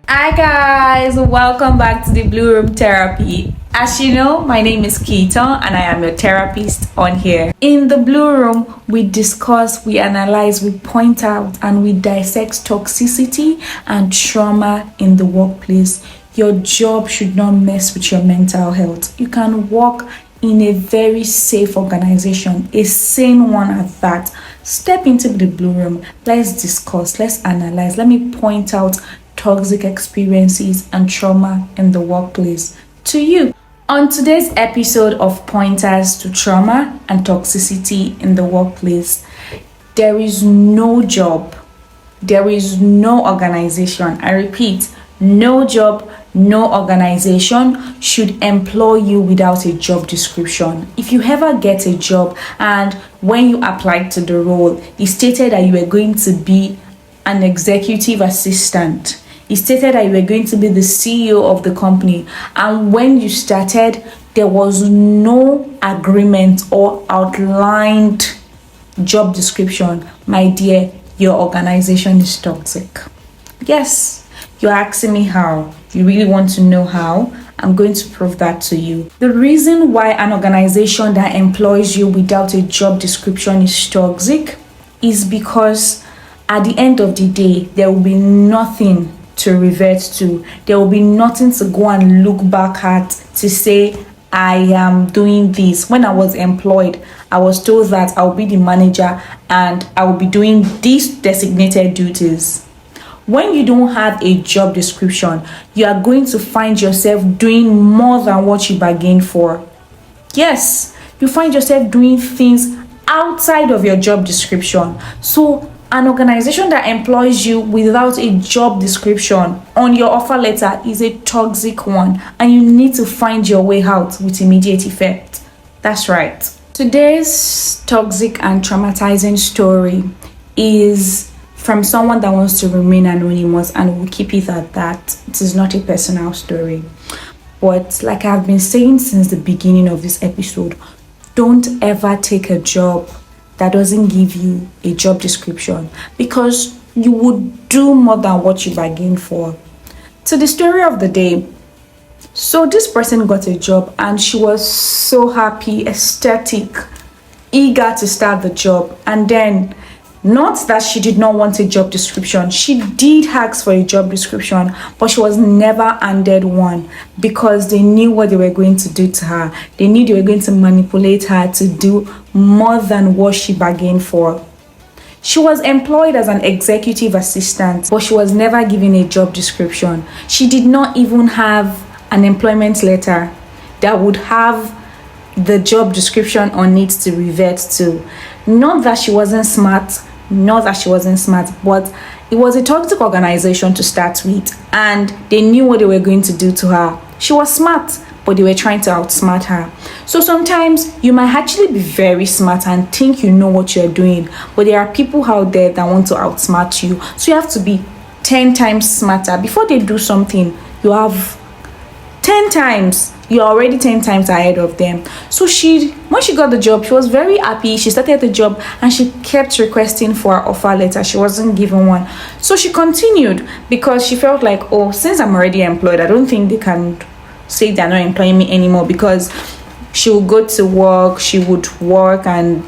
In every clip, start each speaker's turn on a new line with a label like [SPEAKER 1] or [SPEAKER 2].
[SPEAKER 1] Hi guys, welcome back to the Blue Room Therapy. As you know, my name is Keita and I am your therapist on here. In the Blue Room, we discuss, we analyze, we point out, and we dissect toxicity and trauma in the workplace. Your job should not mess with your mental health. You can work in a very safe organization, a sane one at that. Step into the Blue Room. Let's discuss, let's analyze. Let me point out toxic experiences and trauma in the workplace to you. On today's episode of Pointers to Trauma and Toxicity in the Workplace, there is no job, there is no organization. I repeat, no job, no organization should employ you without a job description. If you ever get a job and when you applied to the role, it stated that you were going to be an executive assistant. It stated that you were going to be the CEO of the company. And when you started, there was no agreement or outlined job description. My dear, your organization is toxic. Yes, you're asking me how. You really want to know how? I'm going to prove that to you. The reason why an organization that employs you without a job description is toxic is because at the end of the day, there will be nothing to revert to. There will be nothing to go and look back at to say, I am doing this. When I was employed, I was told that I'll be the manager and I will be doing these designated duties. When you don't have a job description, you are going to find yourself doing more than what you bargained for. Yes, you find yourself doing things outside of your job description. So an organization that employs you without a job description on your offer letter is a toxic one, and you need to find your way out with immediate effect. That's right. Today's toxic and traumatizing story is from someone that wants to remain anonymous, and we'll keep it at that. It is not a personal story. But like I've been saying since the beginning of this episode, don't ever take a job that doesn't give you a job description, because you would do more than what you bargained for. So the story of the day. So this person got a job and she was so happy, ecstatic, eager to start the job. And then, not that she did not want a job description. She did ask for a job description, but she was never handed one because they knew what they were going to do to her. They knew they were going to manipulate her to do more than what she bargained for. She was employed as an executive assistant, but she was never given a job description. She did not even have an employment letter that would have the job description on it to revert to. Not that she wasn't smart, but it was a toxic organization to start with, and they knew what they were going to do to her. She was smart, but they were trying to outsmart her. So sometimes you might actually be very smart and think you know what you're doing, but there are people out there that want to outsmart you. So you have to be 10 times smarter. Before they do something, you have 10 times. You're already 10 times ahead of them. So when she got the job, she was very happy. She started the job and she kept requesting for her offer letter. She wasn't given one. So she continued because she felt like, oh, since I'm already employed, I don't think they can say they're not employing me anymore, because she would go to work, she would work and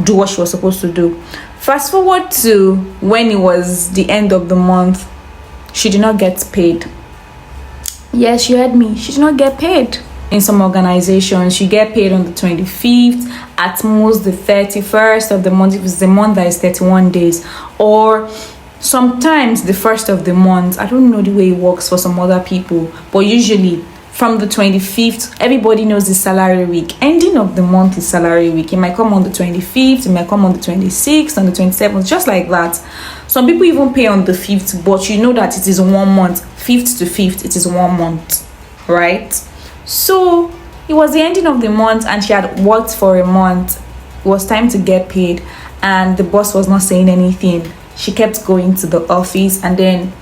[SPEAKER 1] do what she was supposed to do. Fast forward to when it was the end of the month, she did not get paid. Yes, you heard me. She did not get paid. In some organizations, you get paid on the 25th, at most the 31st of the month, if it's the month that is 31 days, or sometimes the first of the month. I don't know the way it works for some other people, but usually from the 25th, everybody knows the salary week. Ending of the month is salary week. It might come on the 25th, it might come on the 26th, on the 27th, just like that. Some people even pay on the 5th, but you know that it is 1 month. 5th to 5th, it is 1 month, right? So it was the ending of the month and she had worked for a month. It was time to get paid and the boss was not saying anything. She kept going to the office and then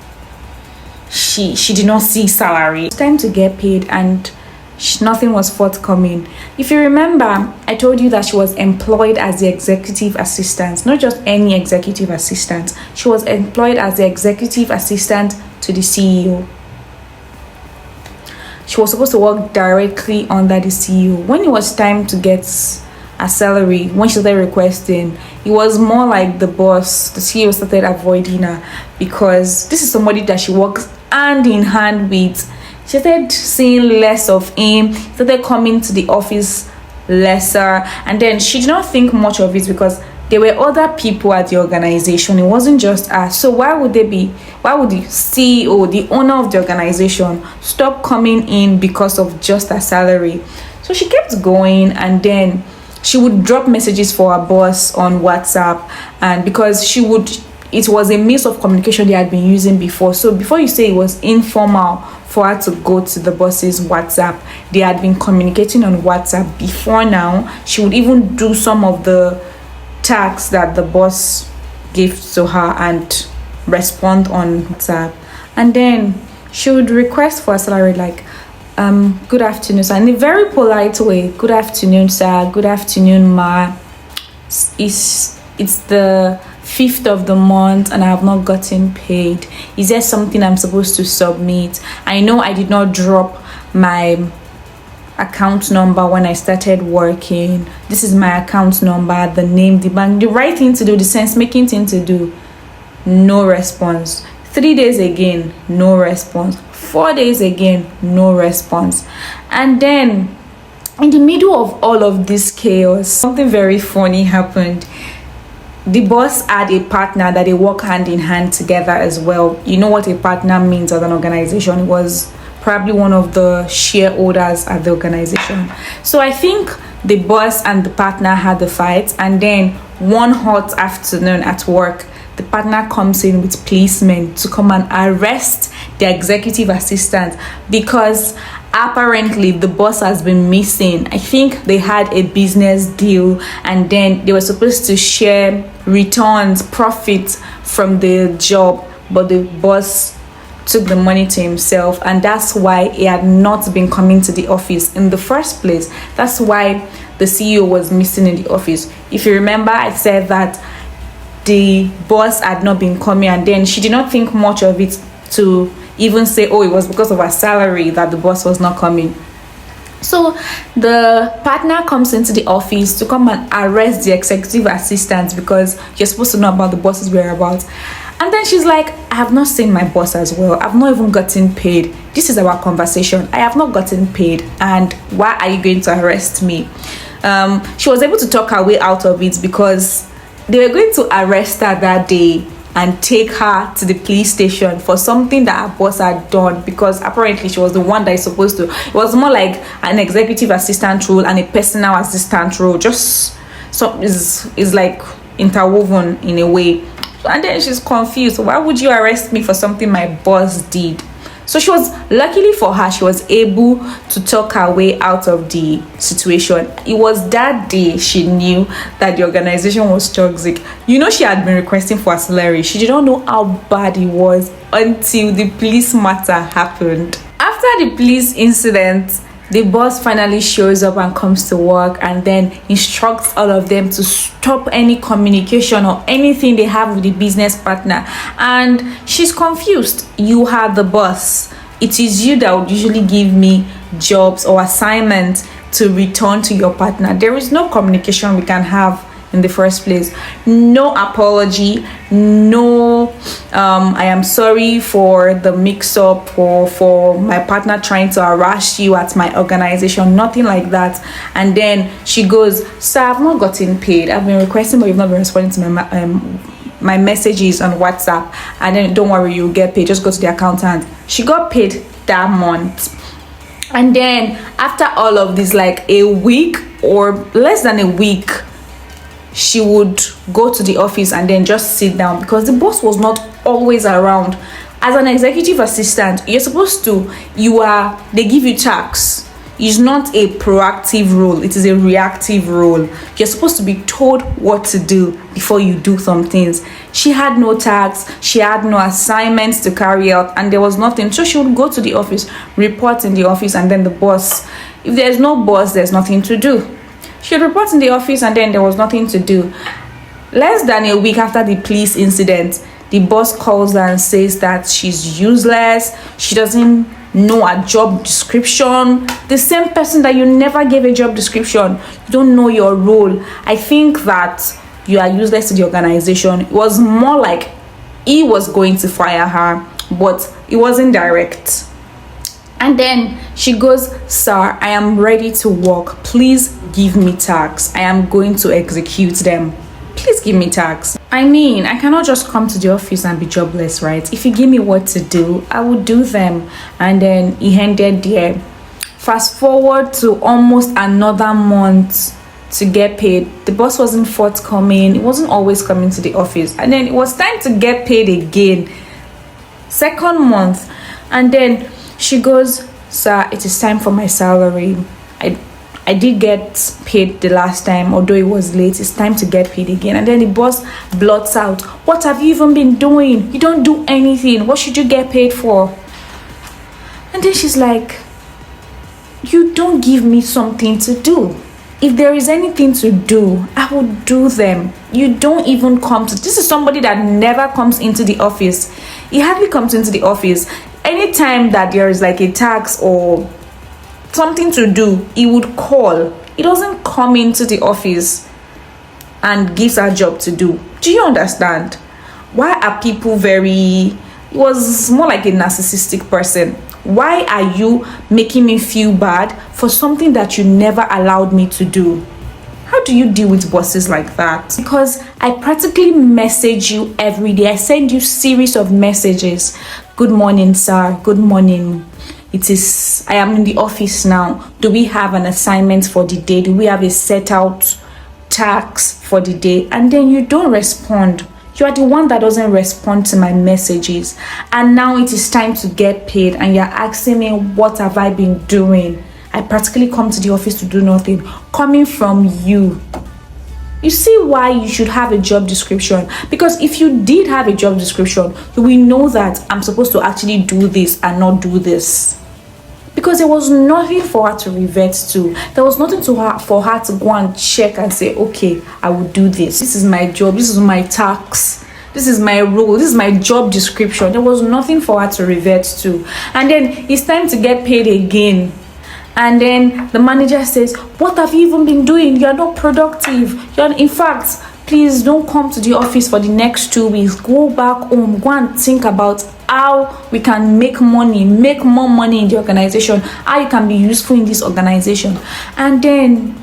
[SPEAKER 1] she did not see salary. It's time to get paid and nothing was forthcoming. If you remember, I told you that she was employed as the executive assistant, not just any executive assistant. She was employed as the executive assistant to the CEO. She was supposed to work directly under the CEO. When it was time to get a salary, when she started requesting, it was more like the boss, the CEO, started avoiding her, because this is somebody that she works hand in hand with. She started seeing less of him, started coming to the office lesser, and then she did not think much of it because there were other people at the organization. It wasn't just her. So why would the CEO, the owner of the organization, stop coming in because of just a salary? So she kept going, and then she would drop messages for her boss on WhatsApp, and because it was a means of communication they had been using before. So before you say it was informal for her to go to the boss's WhatsApp, they had been communicating on WhatsApp before now. She would even do some of the tasks that the boss gave to her and respond on WhatsApp. And then she would request for a salary like, good afternoon, sir, in a very polite way. Good afternoon, sir. Good afternoon, ma. It's the 5th of the month and I have not gotten paid. Is there something I'm supposed to submit? I know I did not drop my account number when I started working. This is my account number, the name, the bank, the right thing to do, the sense making thing to do. No response. 3 days again, no response. 4 days again, no response. And then in the middle of all of this chaos, something very funny happened. The boss had a partner that they work hand in hand together as well. You know what a partner means at an organization. It was probably one of the shareholders at the organization. So I think the boss and the partner had a fight, and then one hot afternoon at work, the partner comes in with policemen to come and arrest the executive assistant because apparently the boss has been missing. I think they had a business deal, and then they were supposed to share returns, profits from the job, but the boss took the money to himself, and that's why he had not been coming to the office in the first place. That's why the CEO was missing in the office. If you remember, I said that the boss had not been coming, and then she did not think much of it to even say, oh, it was because of her salary that the boss was not coming. So the partner comes into the office to come and arrest the executive assistant because you're supposed to know about the boss's whereabouts. And then she's like, I have not seen my boss as well. I've not even gotten paid. This is our conversation. I have not gotten paid. And why are you going to arrest me? She was able to talk her way out of it because they were going to arrest her that day and take her to the police station for something that her boss had done, because apparently she was the one that is supposed to. It was more like an executive assistant role and a personal assistant role. Just so is like interwoven in a way. And then she's confused. Why would you arrest me for something my boss did? So she was, luckily for her, she was able to talk her way out of the situation. It was that day she knew that the organization was toxic. You know, she had been requesting for a salary. She did not know how bad it was until the police matter happened. After the police incident, the boss finally shows up and comes to work and then instructs all of them to stop any communication or anything they have with the business partner. And she's confused. You are the boss. It is you that would usually give me jobs or assignments to return to your partner. There is no communication we can have in the first place. No apology, no I am sorry for the mix-up or for my partner trying to harass you at my organization, nothing like that. And then she goes, sir, I've not gotten paid. I've been requesting, but you've not been responding to my messages on WhatsApp. And then don't worry, you'll get paid. Just go to the accountant. She got paid that month. And then after all of this, like a week or less than a week, she would go to the office and then just sit down because the boss was not always around. As an executive assistant, you're supposed to, they give you tasks. It's not a proactive role, it is a reactive role. You're supposed to be told what to do before you do some things. She had no tasks, she had no assignments to carry out, and there was nothing. So she would go to the office, report in the office, and then the boss, if there's no boss, there's nothing to do. She would report in the office and then there was nothing to do. Less than a week after the police incident, The boss calls her and says that she's useless, she doesn't know a job description. The same person that you never gave a job description, you don't know your role. I think that you are useless to the organization. It was more like he was going to fire her, but it wasn't direct. And then she goes, "Sir, I am ready to work. Please give me tasks. I am going to execute them. Please give me tasks." I mean, I cannot just come to the office and be jobless, right? If you give me what to do, I will do them. And then he ended there. Fast forward to almost another month to get paid. The boss wasn't forthcoming. He wasn't always coming to the office. And then it was time to get paid again. Second month. And then she goes, "Sir, it is time for my salary. I did get paid the last time, although it was late. It's time to get paid again." And then the boss blots out, "What have you even been doing? You don't do anything. What should you get paid for?" And then she's like, "You don't give me something to do. If there is anything to do, I will do them. You don't even come to..." This is somebody that never comes into the office. He hardly comes into the office. Anytime that there is like a tax or something to do, he would call. He doesn't come into the office and gives her job to do. Do you understand? Why are people very... It was more like a narcissistic person. Why are you making me feel bad for something that you never allowed me to do? How do you deal with bosses like that? Because I practically message you every day. I send you series of messages. "Good morning, sir. Good morning. I am in the office now. Do we have an assignment for the day? Do we have a set out task for the day?" And then you don't respond. You are the one that doesn't respond to my messages. And now it is time to get paid and you're asking me, what have I been doing? I practically come to the office to do nothing. Coming from you. You see why you should have a job description? Because if you did have a job description, you will know that I'm supposed to actually do this and not do this. Because there was nothing for her to revert to. There was nothing for her to go and check and say, "Okay, I will do this. This is my job. This is my tax. This is my role. This is my job description." There was nothing for her to revert to. And then it's time to get paid again. And then the manager says, "What have you even been doing? You're not productive. In fact, please don't come to the office for the next 2 weeks. Go back home. Go and think about how we can make money, make more money in the organization, how you can be useful in this organization." And then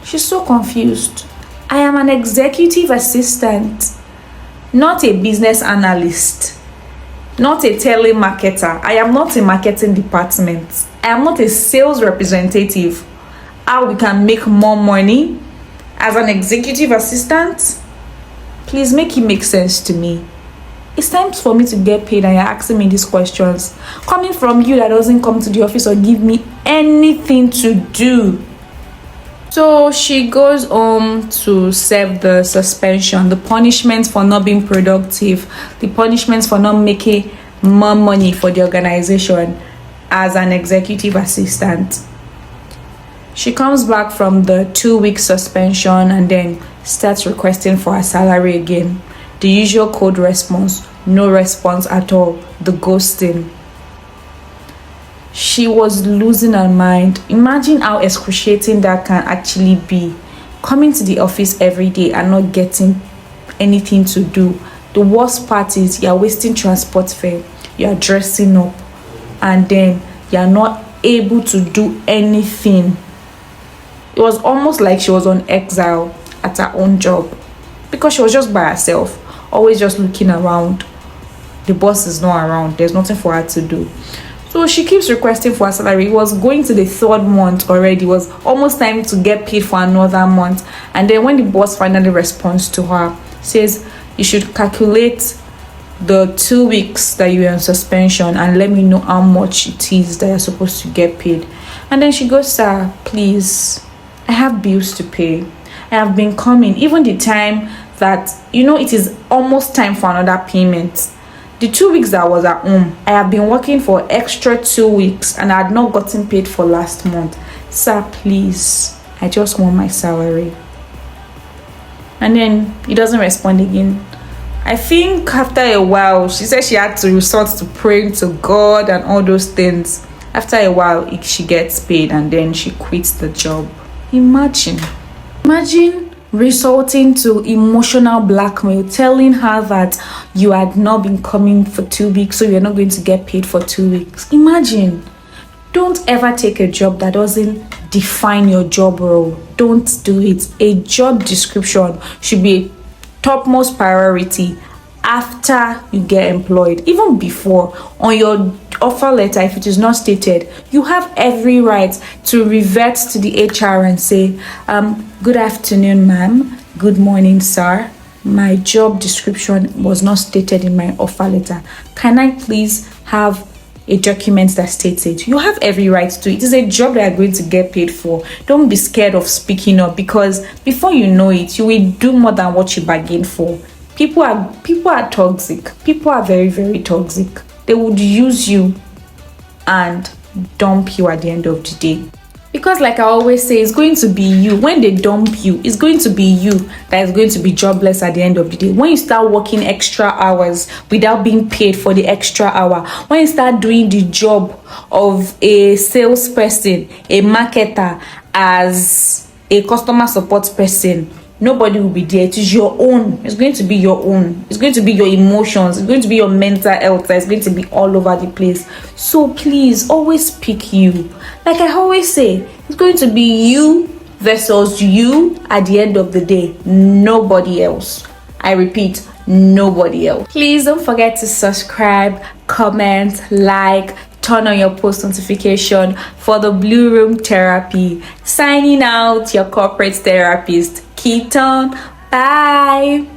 [SPEAKER 1] she's so confused. I am an executive assistant, not a business analyst, not a telemarketer. I am not a marketing department. I am not a sales representative. How we can make more money as an executive assistant? Please make it make sense to me. It's time for me to get paid and you're asking me these questions. Coming from you that doesn't come to the office or give me anything to do. So she goes home to serve the suspension, the punishment for not being productive, the punishments for not making more money for the organization as an executive assistant. She comes back from the 2-week suspension and then starts requesting for her salary again. The usual cold response, no response at all, the ghosting. She was losing her mind. Imagine how excruciating that can actually be. Coming to the office every day and not getting anything to do. The worst part is you're wasting transport fare, you're dressing up, and then you're not able to do anything. It was almost like she was on exile at her own job because she was just by herself, always just looking around. The boss is not around. There's nothing for her to do. So she keeps requesting for her salary. It was going to the 3rd month already. It was almost time to get paid for another month. And then when the boss finally responds to her, says, "You should calculate the 2 weeks that you were on suspension and let me know how much it is that you're supposed to get paid." And then she goes, "Sir, please, I have bills to pay. I have been coming. Even the time that, it is almost time for another payment. The 2 weeks that I was at home, I have been working for extra 2 weeks and I had not gotten paid for last month. Sir, please, I just want my salary." And then he doesn't respond again. I think after a while, she said she had to resort to praying to God and all those things. After a while, she gets paid and then she quits the job. Imagine resorting to emotional blackmail, telling her that you had not been coming for 2 weeks, so you're not going to get paid for 2 weeks. Imagine. Don't ever take a job that doesn't define your job role. Don't do it. A job description should be a topmost priority after you get employed. Even before, on your offer letter, if it is not stated, you have every right to revert to the HR and say, good afternoon, ma'am. Good morning, sir. My job description was not stated in my offer letter. Can I please have a document that states it? You have every right to it. It is a job that you're going to get paid for. Don't be scared of speaking up, because before you know it, you will do more than what you bargained for. People are toxic. People are very, very toxic. They would use you and dump you at the end of the day. Because like I always say, it's going to be you. When they dump you, it's going to be you that is going to be jobless at the end of the day. When you start working extra hours without being paid for the extra hour, when you start doing the job of a salesperson, a marketer, as a customer support person, nobody will be there. It is your own. It's going to be your own. It's going to be your emotions. It's going to be your mental health. It's going to be all over the place. So please, always pick you. Like I always say, it's going to be you versus you at the end of the day. Nobody else. I repeat, nobody else. Please don't forget to subscribe, comment, like, turn on your post notification for the Blue Room Therapy. Signing out, your corporate therapist, Keaton. Bye.